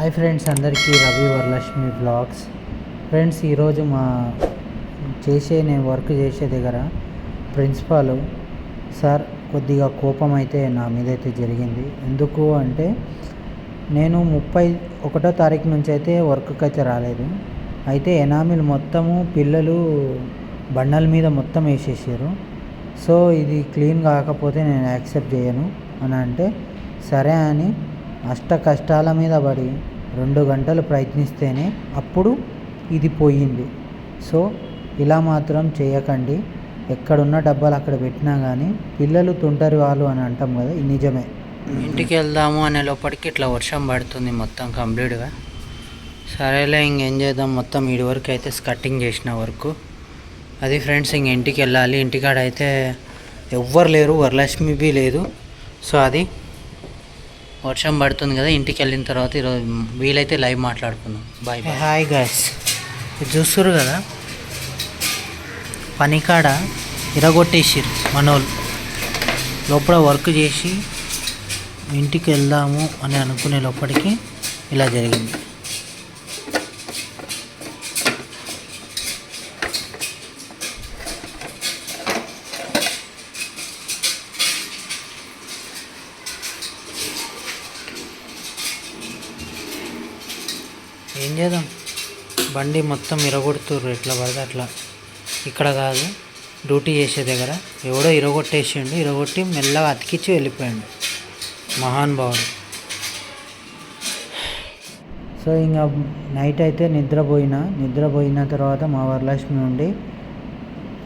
Hi friends, అందరికీ Ravi Varalakshmi blogs. Friends, ఈరోజు నేను వర్క్ చేసే దగ్గర ప్రిన్సిపాల్ సార్ కొద్దిగా కోపం అయితే నా మీద అయితే జరిగింది. ఎందుకు అంటే నేను 31వ తారీఖు నుంచి అయితే వర్క్కి అయితే రాలేదు. అయితే ఎనామిల్ మొత్తము పిల్లలు బండల మీద మొత్తం వేసేసారు. సో ఇది క్లీన్ కాకపోతే నేను యాక్సెప్ట్ చేయను అని అంటే సరే అని అష్ట కష్టాల మీద పడి 2 గంటలు ప్రయత్నిస్తేనే అప్పుడు ఇది పోయింది. సో ఇలా మాత్రం చేయకండి. ఎక్కడున్న డబ్బాలు అక్కడ పెట్టినా కానీ పిల్లలు తుంటరి వాళ్ళు అని అంటాం కదా, ఇది నిజమే. ఇంటికి వెళ్దాము అనే లోపలికి ఇట్లా వర్షం పడుతుంది మొత్తం కంప్లీట్గా. సరేలే, ఇంకేం చేద్దాం. మొత్తం ఈడి వరకు అయితే స్కట్టింగ్ చేసిన వరకు అది ఫ్రెండ్స్. ఇంక ఇంటికి వెళ్ళాలి. ఇంటికాడ అయితే ఎవ్వరు లేరు, వరలక్ష్మి బి లేదు. సో అది వర్షం పడుతుంది కదా, ఇంటికి వెళ్ళిన తర్వాత ఈరోజు వీలైతే లైవ్ మాట్లాడుకుందాం. Bye bye. హాయ్ గాయ్స్, ఇది చూస్తున్నారు కదా, పనికాడ ఇరగొట్టేసిరు మనోళ్ళు. లోపల వర్క్ చేసి ఇంటికి వెళ్దాము అని అనుకునే లోపలికి ఇలా జరిగింది. ఏం చేద్దాం, బండి మొత్తం ఇరగొడుతుర్రు ఎట్లా పడితే అట్లా. ఇక్కడ కాదు, డ్యూటీ చేసే దగ్గర ఎవడో ఇరగొట్టి మెల్లగా అతికిచ్చి వెళ్ళిపోయాడు మహానుభావుడు. సో ఇంకా నైట్ అయితే నిద్రపోయిన తర్వాత మా వరలక్ష్మి ఉండి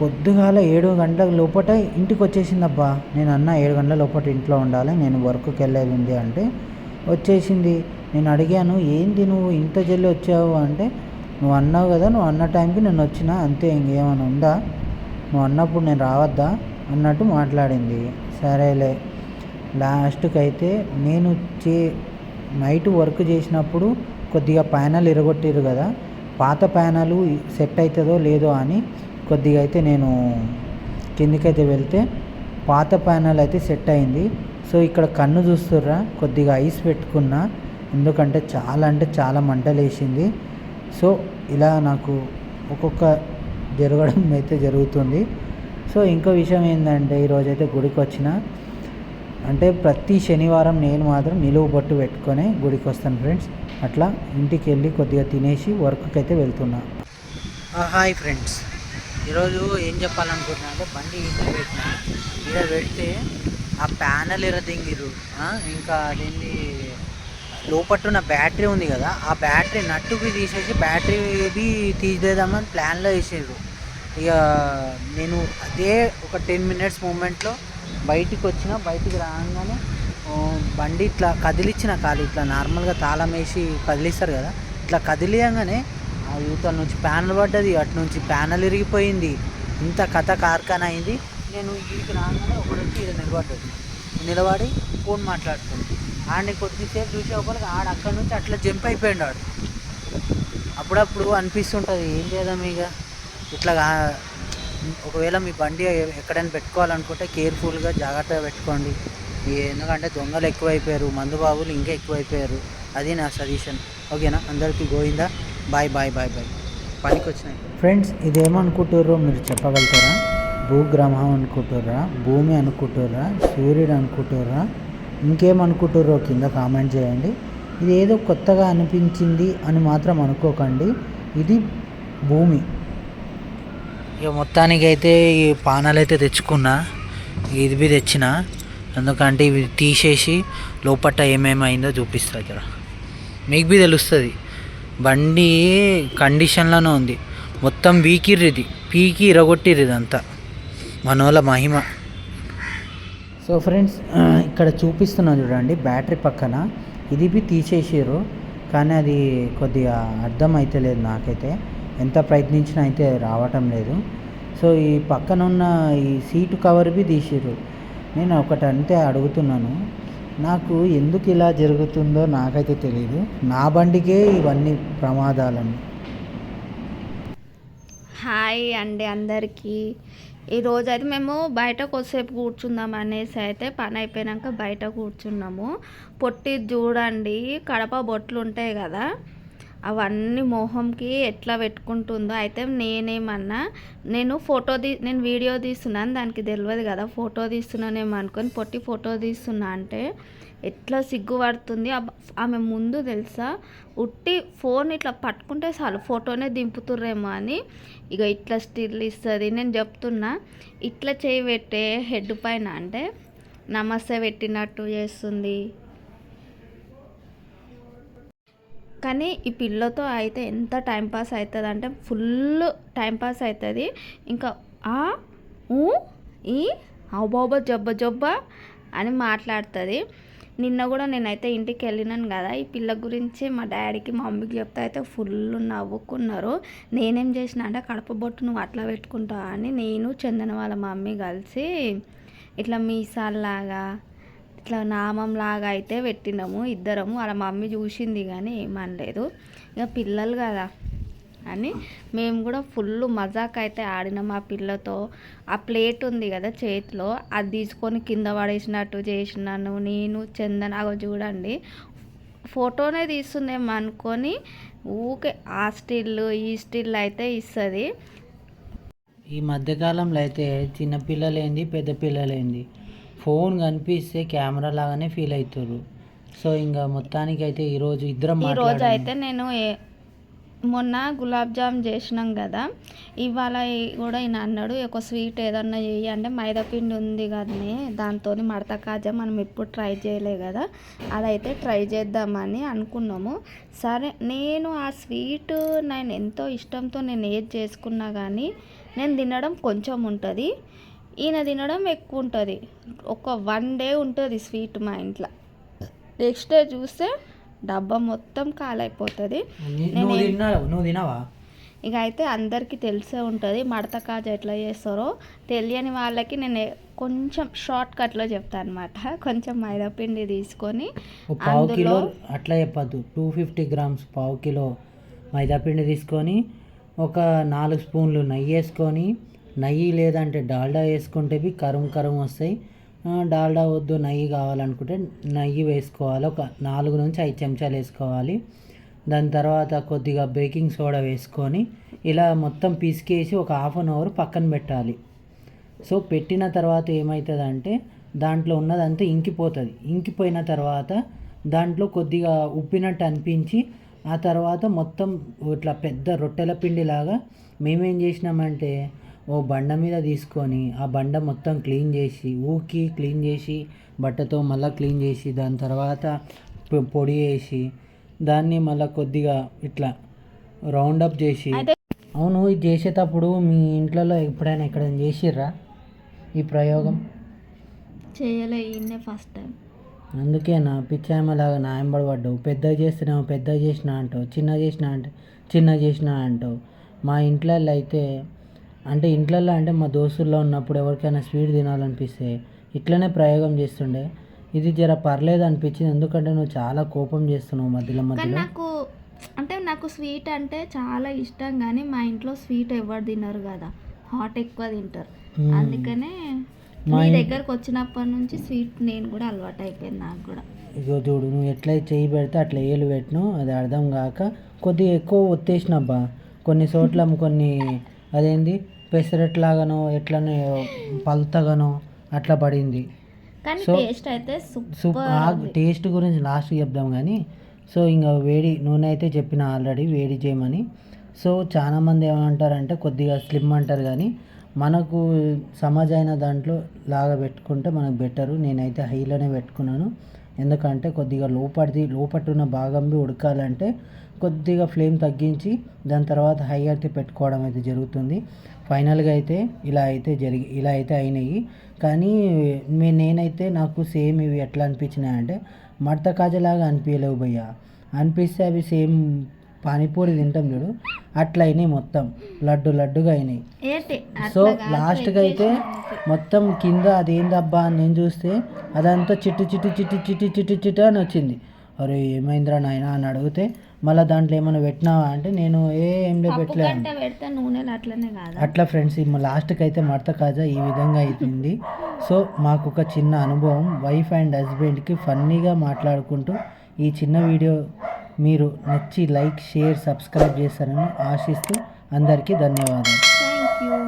పొద్దుగాల 7 గంటల లోపల ఇంటికి వచ్చేసిందబ్బా. నేను అన్న 7 గంటల లోపల ఇంట్లో ఉండాలి, నేను వర్క్కి వెళ్ళేది ఉంది అంటే వచ్చేసింది. నేను అడిగాను, ఏంటి నువ్వు ఇంత జల్లి వచ్చావు అంటే, నువ్వు అన్నావు కదా, నువ్వు అన్న టైంకి నేను వచ్చిన అంతే, ఇంకేమైనా ఉందా, నువ్వు అన్నప్పుడు నేను రావద్దా అన్నట్టు మాట్లాడింది. సరేలే, లాస్ట్కి అయితే నేను నైట్ వర్క్ చేసినప్పుడు కొద్దిగా ప్యానల్ ఇరగొట్టిరు కదా, పాత ప్యానలు సెట్ అవుతుందో లేదో అని కొద్దిగా అయితే నేను కిందికైతే వెళ్తే పాత ప్యానల్ అయితే సెట్ అయింది. సో ఇక్కడ కన్ను చూస్తుర్రా, కొద్దిగా ఐస్ పెట్టుకున్నా, ఎందుకంటే చాలా మంటలు వేసింది. సో ఇలా నాకు ఒక్కొక్క జరగడం అయితే జరుగుతుంది. సో ఇంకో విషయం ఏంటంటే, ఈరోజైతే గుడికి వచ్చిన అంటే ప్రతి శనివారం నేను మాత్రం నిలువు బొట్టు పెట్టుకొని గుడికి వస్తాను ఫ్రెండ్స్. అట్లా ఇంటికి వెళ్ళి కొద్దిగా తినేసి వర్క్కి అయితే వెళ్తున్నా. హాయ్ ఫ్రెండ్స్, ఈరోజు ఏం చెప్పాలనుకుంటున్నా అంటే, బండి ఇక్కడ పెడితే ఆ ప్యానల్ ఎరదింగిరు, ఇంకా అదేంటి లోపట్టున్న బ్యాటరీ ఉంది కదా, ఆ బ్యాటరీ నట్టుకి తీసేసి బ్యాటరీ తీసేద్దామని ప్లాన్లో వేసేది. ఇక నేను అదే ఒక 10 మినిట్స్ మూమెంట్లో బయటికి రాగానే బండి ఇట్లా కదిలిచ్చిన కాలు ఇట్లా నార్మల్గా తాళం వేసి కదిలిస్తారు కదా, ఇట్లా కదిలియంగానే ఆ యూతల నుంచి ప్యానల్ పడ్డది, అటు నుంచి ప్యానల్ ఇరిగిపోయింది. ఇంత కథ కార్ఖానా అయింది. నేను ఇంటికి రాగానే ఒకటి వచ్చి ఇక్కడ నిలబడి ఫోన్ మాట్లాడుతుంది. ఆడిని కొద్దిసేపు చూసేపటికి అక్కడి నుంచి అట్లా జంప్ అయిపోయాడు ఆడు. అప్పుడప్పుడు అనిపిస్తుంటుంది, ఏం చేద్దాం ఇక ఇట్లా. ఒకవేళ మీ బండి ఎక్కడైనా పెట్టుకోవాలనుకుంటే కేర్ఫుల్గా జాగ్రత్తగా పెట్టుకోండి. ఎందుకంటే దొంగలు ఎక్కువైపోయారు, మందు బాబులు ఇంకా ఎక్కువైపోయారు. అది నా సజెషన్. ఓకేనా, అందరికీ గోయిందా. Bye bye bye bye. పనికి వచ్చినాయి ఫ్రెండ్స్. ఇదేమనుకుంటుర్రో మీరు చెప్పగలుగుతారా? భూగ్రహం అనుకుంటుర్రా, భూమి అనుకుంటుర్రా, సూర్యుడు అనుకుంటుర్రా, ఇంకేమనుకుంటుర్రో కింద కామెంట్ చేయండి. ఇది ఏదో కొత్తగా అనిపించింది అని మాత్రం అనుకోకండి, ఇది భూమి. ఇక మొత్తానికి అయితే ఈ పానాలు అయితే తెచ్చుకున్నా, ఇది తెచ్చిన. ఎందుకంటే ఇవి తీసేసి లోపల ఏమేమైందో చూపిస్తా. ఇక్కడ మీకు తెలుస్తుంది, బండి కండిషన్లోనే ఉంది. మొత్తం పీకి ఇరగొట్టిర్రు. ఇదంతా మనోళ్ళ మహిమ. సో ఫ్రెండ్స్, ఇక్కడ చూపిస్తున్నాను చూడండి, బ్యాటరీ పక్కన ఇది తీసేసారు. కానీ అది కొద్దిగా అర్థం అయితే లేదు నాకైతే, ఎంత ప్రయత్నించినా అయితే రావటం లేదు. సో ఈ పక్కన ఉన్న ఈ సీటు కవర్ తీసారు. నేను ఒకటి అంటే అడుగుతున్నాను, నాకు ఎందుకు ఇలా జరుగుతుందో నాకైతే తెలియదు. నా బండికే ఇవన్నీ ప్రమాదాలని. హాయ్ అండి అందరికీ. ఈ రోజు అయితే మేము బయట కొద్దిసేపు కూర్చుందాం అనేసి అయితే పని అయిపోయాక బయట కూర్చున్నాము. పొట్టి చూడండి, కడప బొట్లు ఉంటాయి కదా, అవన్నీ మొహంకి ఎట్లా పెట్టుకుంటుందో. అయితే నేనేమన్నా నేను వీడియో తీస్తున్నాను, దానికి తెలియదు కదా ఫోటో తీస్తున్నానేమో అనుకొని పొట్టి ఫోటో తీస్తున్నా అంటే ఎట్లా సిగ్గుపడుతుంది. ఆమె ముందు తెలుసా, ఉట్టి ఫోన్ ఇట్లా పట్టుకుంటే చాలు ఫోటోనే దింపుతుర్రేమో అని ఇక ఇట్లా స్టిల్ ఇస్తుంది. నేను చెప్తున్నా, ఇట్లా చేయి పెట్టే హెడ్ పైన అంటే నమస్తే పెట్టినట్టు చేస్తుంది. కానీ ఈ పిల్లతో అయితే ఎంత టైంపాస్ అవుతుంది అంటే ఫుల్ టైంపాస్ అవుతుంది. ఇంకా ఈ అవ్వబా జబ్బ జబ్బ అని మాట్లాడుతుంది. నిన్న కూడా నేనైతే ఇంటికి వెళ్ళినాను కదా, ఈ పిల్ల గురించి మా డాడీకి మా మమ్మీకి చెప్తే అయితే ఫుల్ నవ్వుకున్నారు. నేనేం చేసిన అంటే కడప బొట్టు నువ్వు అట్లా పెట్టుకుంటావు అని నేను చందన వాళ్ళ మమ్మీ కలిసి ఇట్లా మీసాల్లాగా ఇట్లా నామంలాగా అయితే పెట్టినాము ఇద్దరము. వాళ్ళ మమ్మీ చూసింది కానీ ఏమనలేదు. ఇక పిల్లలు కదా అని మేము కూడా ఫుల్ మజాక్ అయితే ఆడినాం ఆ పిల్లతో. ఆ ప్లేట్ ఉంది కదా చేతిలో, అది తీసుకొని కింద పడేసినట్టు చేసినాను నేను చందన. అగో చూడండి, ఫోటోనే తీస్తుందేమో అనుకొని ఊకే ఆ స్టిల్ ఈ స్టిల్ అయితే ఇస్తుంది. ఈ మధ్యకాలంలో అయితే చిన్నపిల్లలేంది పెద్ద పిల్లలేంది ఫోన్ కనిపిస్తే కెమెరా లాగానే ఫీల్ అవుతారు. సో ఇంకా మొత్తానికి అయితే ఈరోజు ఈరోజు అయితే నేను మొన్న గులాబ్ జామ్ చేసినాం కదా, ఇవాళ కూడా ఈయన అన్నాడు ఒక స్వీట్ ఏదన్నా చేయి అంటే మైదాపిండి ఉంది కదనే, దాంతో మడత కాజా మనం ఎప్పుడు ట్రై చేయలే కదా, అదైతే ట్రై చేద్దామని అనుకున్నాము. సరే, నేను ఆ స్వీట్ నేను ఎంతో ఇష్టంతో నేను ఏది చేసుకున్నా కానీ నేను తినడం కొంచెం ఉంటుంది, ఈయన తినడం ఎక్కువ ఉంటుంది. ఒక 1 డే ఉంటుంది స్వీట్ మా ఇంట్లో, నెక్స్ట్ డే చూస్తే డబ్బా మొత్తం కాలైపోతుంది. నువ్వు తినవా? ఇక అయితే అందరికీ తెలిసే ఉంటుంది మడత కాజా ఎట్లా చేస్తారో. తెలియని వాళ్ళకి నేను కొంచెం షార్ట్ కట్లో చెప్తాను అనమాట. కొంచెం మైదాపిండి తీసుకొని పావు కిలో అట్లా చెప్పద్దు, 250 గ్రామ్స్ పావు కిలో మైదాపిండి తీసుకొని ఒక 4 స్పూన్లు నెయ్యి వేసుకొని, నెయ్యి లేదంటే డాల్డా వేసుకుంటే కరం కరం వస్తాయి. డాల్డా వద్దు నెయ్యి కావాలనుకుంటే నెయ్యి వేసుకోవాలి. ఒక 4 నుంచి 5 చెంచాలు వేసుకోవాలి. దాని తర్వాత కొద్దిగా బేకింగ్ సోడా వేసుకొని ఇలా మొత్తం పిసికేసి ఒక 1/2 అవర్ పక్కన పెట్టాలి. సో పెట్టిన తర్వాత ఏమవుతుందంటే దాంట్లో ఉన్నదంతా ఇంకిపోతుంది. ఇంకిపోయిన తర్వాత దాంట్లో కొద్దిగా ఉప్పినట్టు అనిపించి ఆ తర్వాత మొత్తం ఇట్లా పెద్ద రొట్టెల పిండిలాగా మేమేం చేసినామంటే ఓ బండ మీద తీసుకొని ఆ బండ మొత్తం క్లీన్ చేసి బట్టతో మళ్ళీ క్లీన్ చేసి దాని తర్వాత పొడి వేసి దాన్ని మళ్ళీ కొద్దిగా ఇట్లా రౌండప్ చేసి. అవును, ఇది చేసేటప్పుడు మీ ఇంట్లో ఎప్పుడైనా ఎక్కడైనా చేసిర్రా ఈ ప్రయోగం? చేయలే, ఫస్ట్ టైం. అందుకేనా పిచ్చామలాగా నాయంబడి పడ్డావు. పెద్దగా చేస్తున్నావు పెద్దగా చేసినా అంటావు, చిన్న చేసినా అంటావు. మా ఇంట్లో అయితే అంటే మా దోస్తుల్లో ఉన్నప్పుడు ఎవరికైనా స్వీట్ తినాలనిపిస్తే ఇట్లనే ప్రయోగం చేస్తుండే. ఇది జర పర్లేదు అనిపించింది, ఎందుకంటే నువ్వు చాలా కోపం చేస్తున్నావు మధ్యలో. నాకు స్వీట్ అంటే చాలా ఇష్టం, కానీ మా ఇంట్లో స్వీట్ ఎవరు తినరు కదా, హాట్ ఎక్కువ తింటారు. అందుకనే మీ దగ్గరకు వచ్చినప్పటి నుంచి స్వీట్ నేను కూడా అలవాటు అయిపోయింది నాకు కూడా. ఇగో చూడు, నువ్వు ఎట్లా చేయి పెడితే అట్లా ఏలు పెట్టిను, అది అర్థం కాక కొద్దిగా ఎక్కువ ఒత్తేసినబ్బా. కొన్ని చోట్ల కొన్ని అదేంది పెసరట్లాగానో ఎట్లనో పలుతగానో అట్లా పడింది. సో టేస్ట్ గురించి లాస్ట్ చెప్దాం కానీ. సో ఇంకా నూనె అయితే చెప్పిన ఆల్రెడీ వేడి చేయమని. సో చాలామంది ఏమంటారంటే కొద్దిగా స్లిమ్ అంటారు, కానీ మనకు సమాజైన దాంట్లో లాగా పెట్టుకుంటే మనకు బెటరు. నేనైతే హైలోనే పెట్టుకున్నాను, ఎందుకంటే కొద్దిగా లోపట్టున్న భాగం ఉడకాలంటే కొద్దిగా ఫ్లేమ్ తగ్గించి దాని తర్వాత హై అయితే పెట్టుకోవడం అయితే జరుగుతుంది. ఫైనల్గా అయితే ఇలా అయితే అయినాయి. కానీ నేనైతే నాకు సేమ్ ఇవి ఎట్లా అనిపించినాయి అంటే మడత కాజలాగా అనిపించలేవు భయ్య. అనిపిస్తే అవి సేమ్ పానీపూరి తింటాం చూడు అట్లా అయినాయి, మొత్తం లడ్డుగా అయినాయి. సో లాస్ట్గా అయితే మొత్తం కింద అదేందబ్బా అని నేను చూస్తే అదంతా చిట్టు అని వచ్చింది. అరే ఏమైందిరా నాయన అని అడిగితే మళ్ళీ దాంట్లో ఏమైనా పెట్టినావా అంటే నేను ఏంలే పప్పు పెట్టలే గంట పెడితే నూనెలు అట్లనే కాదు. అట్లా ఫ్రెండ్స్ లాస్ట్కి అయితే మడత కాజా ఈ విధంగా అవుతుంది. సో మాకు ఒక చిన్న అనుభవం, వైఫ్ అండ్ హస్బెండ్కి ఫన్నీగా మాట్లాడుకుంటూ ఈ చిన్న వీడియో మీరు నచ్చి లైక్, షేర్, సబ్స్క్రైబ్ చేస్తారని ఆశిస్తూ అందరికీ ధన్యవాదాలు. Thank you.